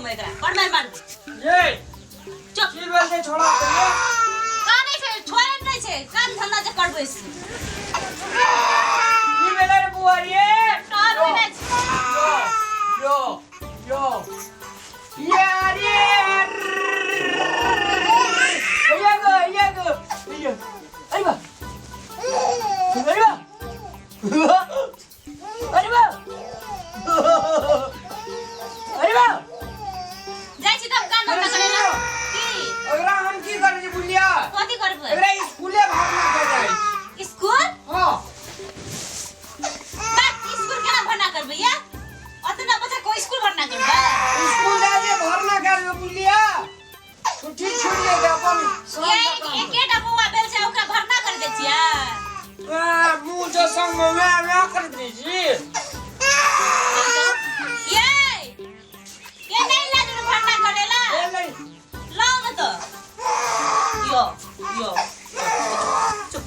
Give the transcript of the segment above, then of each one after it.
मैं करा कर मार ये चुप चिल बोल दे छोड़ा काने छे छोड़े नहीं छे काम धंधा जे करबे से ये बेला रे बुआरी टाल में यो यारे ये अरे बा जाय छी तब काम धंधा करे ना की अगरा हम की करे छी बुलिया कथि करबे अगरा स्कूले भागना कर जाई स्कूल हां बात स्कूल केना भरना करबे या अतना बच्चा को स्कूल भरना करबे स्कूल जाए भरना करबे बुलिया छुट्टी छूट ले दे अपन ये एकेटा बुआ बेल से ओकरा भरना कर दे छिया मुंह जो संग मैं कर दी जी ये नहीं लाज भरना करेला ए नहीं लाओ न तो यो चुप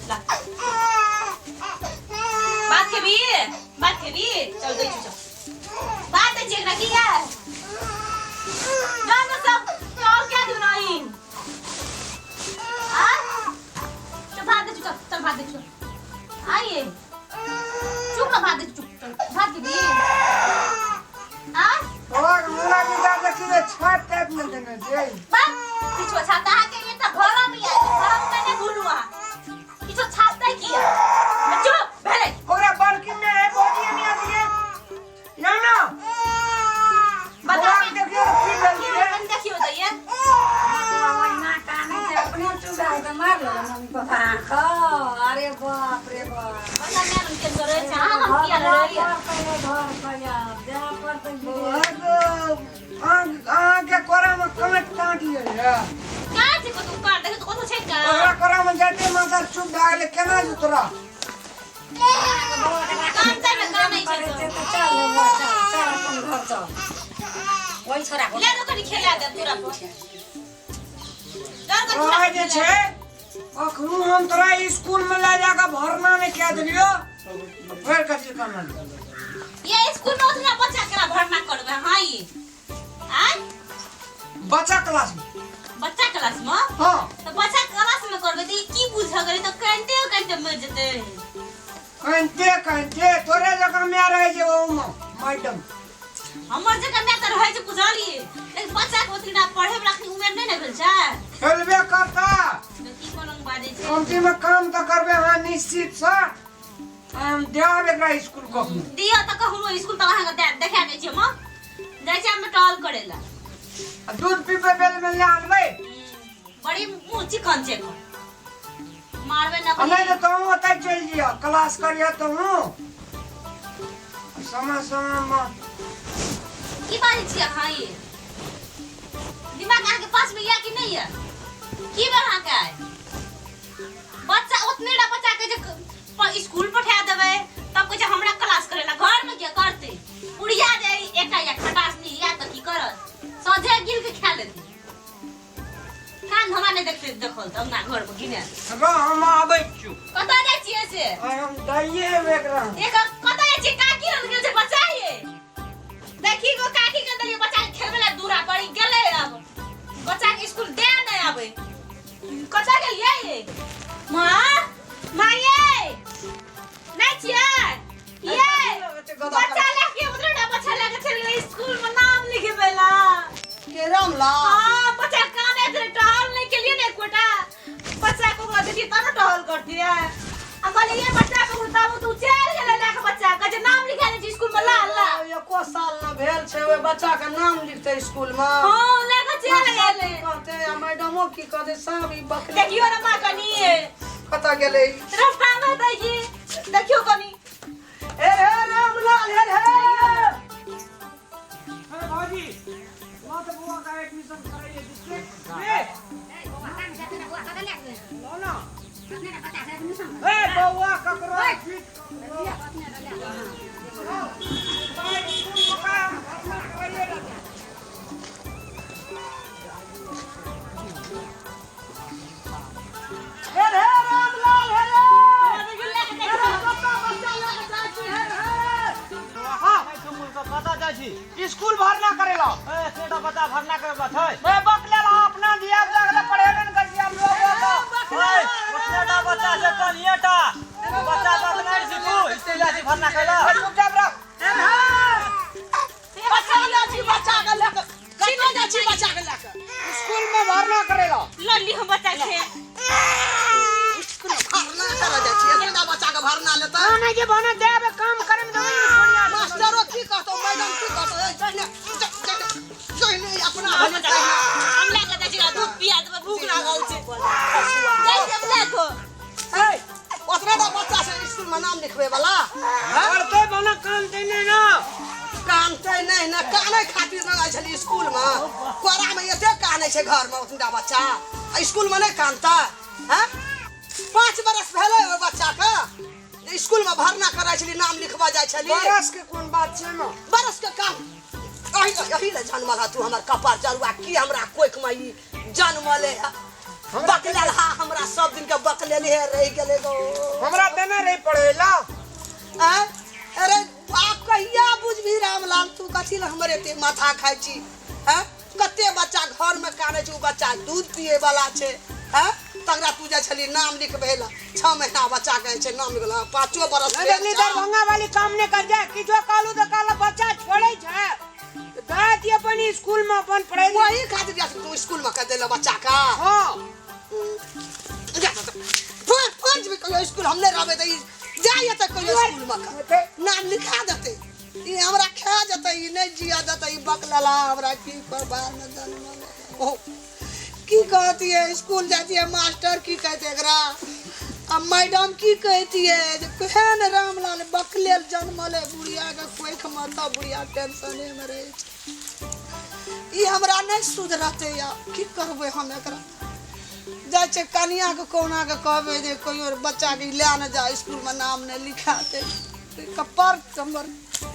ला बात के भी चल गई चुप बात है जेकरा की है जान सब तो क्या दू नहीं हां चल भाग दे चुप आइए चुप ना भाग दे चुप भाग के भी हां और मुरा की जा देखिए छाट टाइप में देने दे बस किछो छाता है के ये तो भरम ही है भरम मैंने भूलुआ किछो छाता किया चुप भेले ओकरा बड़की में है बॉडी में आ गई या ना बता देखियो की भेल है देखियो तो ये ना काने से अपने चुड़ा के मार लो मम्मी पापा अरे बाप रे बाप बता मैं उनके करे छ हम किया लड़िया पहले घर पया जा पर तो आगे कोरा में कमेंट काट लिए का से को तू काट देख तो कतो छे का ओकरा कोरा में जाते मगर चुप भागले केना जुतरा कान से ना कान नहीं छे तो चल अपन घर चल वही छोरा को ले तो कनी खेला दे पूरा डर को ओए जे छे अखनु हम तोरा स्कूल में ले जाके भरना में क्या दिलियो फिर कथि करना ये स्कूल में उतना बच्चा केना भरना करबे हां ये आय बच्चा क्लास में बच्चा क्लास में हां तो बच्चा क्लास में करबे तो की बुझ गरे तो कंटे मर जते कंटे तोरे जगह में आ रहे जे वो मैडम हमर जगह में त रहै छै बुझलिए लेकिन बच्चा के उतना पढ़े में रखनी उम्र नहीं न भेल छै खेलबे करता की कोन बाजे छै कमती में काम तो करबे हां निश्चित से हम देब एकरा स्कूल को दिया त कहलो स्कूल त अहाँ के देखा दै छी हम जाय छै हम टॉल करेला दूध पीबे बेल में ले आनबे बड़ी मुंह चिकन छै मारबे न नहीं तो तुम ओतै चल जियो क्लास करियो तो समय में की बाजे छी अहाँ ये दिमाग अहाँ के पास में या कि नहीं है की बना के बच्चा उतने रा बच्चा के जे स्कूल पठा देबे तब कहे हमरा क्लास करेला घर में क्या करते उड़िया जाई एकटा या खटास नहीं या त की करत सजे गिल के खा लेती कान हमरा नहीं देखल तब ना घर में गिने रो हम आबै छु कता जाय छियै से हम दाइए एकरा एक कता जाय छी काकी रन गेल छै बच्चा ये देखी गो काकी के दलिए बच्चा के खेलबे ला दूरा पड़ी गेले अब बच्चा के स्कूल दे नहीं आवे कता गेल ये मां ये नहीं छियै ये बच्चा लेके उधर बच्चा लेके चल स्कूल में नाम लिखबेला के रामला हां बच्चा काने इधर टहल नहीं के लिए ने कोटा बच्चा को देखी तना टहल करती है बोले ये बच्चा को बताओ तू चल गेले लेके बच्चा का जे नाम लिखाने छी स्कूल में ला एको साल न भेल छै ओय बच्चा के नाम लिखते स्कूल में हां लेके चल गेले कहते मैडमो की कहते सब ई बकरी देखियो ना मां कनी कता गेले रास्ता में देखी देखियो कनी ए रे रामलाल हे अरे भाजी मां तो बुआ का एडमिशन कराइए डिस्ट्रिक्ट लो ना ए बुआ ककरो फिट हे रे रामलाल हे रे देखियो छी स्कूल भरना करेला ए सेटा बच्चा भरना करे बात है मैं बकलेला अपना दिया जागले पढ़ेबे न कर दिया लोग ओए सेटा बच्चा से कलिएटा बच्चा बात नहीं सीखू स्कूल जाती भरना करेला चुपचाप रह बच्चा के लेकर कतो जा छी बच्चा के लेकर स्कूल में भरना करेला लल्ली हम बच्चा छे भरना करा जा छी एकटा बच्चा के भरना लेता नहीं जे बना देबे काम करे में दुनिया मास्टरो की कहतो मैडम की कहतो जइने अपना हम लेके जा छी दूध पिया देबे भूख लागल छे जाई जब देखो ए ओतरा दा बच्चा से स्कूल में नाम लिखबे वाला पढ़ते बना काम देने ना कानते नहीं ना काने खातिर ना छली स्कूल में कोरा में एते काने छे घर में उतना बच्चा स्कूल में नहीं कानता हैं 5 बरस भेले ओ बच्चा के स्कूल में भरना कराय छली नाम लिखवा जाय छली बरस के कौन बात छे ना बरस के काम यही ले जन्मला तू हमर कपार जरुआ की हमरा कोइख में ई जन्मले बकलेल हा हमरा सब दिन के बकलेले रह गेले गो हमरा देना रे पढ़ेला अरे आप कहिया बुझबी रामलाल तू कथी ल हमरे ते माथा खाइ छी हैं कते बच्चा घर में काने छै बच्चा दूध पिए वाला छै हैं तगरा तू जा छली नाम लिखबेला 6 महीना बच्चा के छै नाम लिखला 5 बरस अगली दरभंगा वाली काम ने कर जाए किछो कालू तो काला बच्चा छोड़े छै दादी अपन स्कूल में अपन पढ़े वही खातिर जा तू स्कूल में कर देला बच्चा का हां फर्ज भी कहियो स्कूल हमने रहबे त जाइए त कहियो स्कूल में नाम लिखा देते ई हमरा खा जते ई नहीं जिया देते ई बकलला हमरा की करबार में जन्म ओ की कहती है स्कूल जाती है मास्टर की कहते एकरा अब मैडम की कहती है जे केहन रामलाल बकलेल जन्मले बुढ़िया के कोई खमता बुढ़िया टेंशने में रहे छै ई हमरा नहीं सुधरते या की करबे हम एकरा जाय छै कनिया के कोना के कहबे जे कोई बच्चा के ले न जा स्कूल में नाम नहीं लिखाते कपार चंबर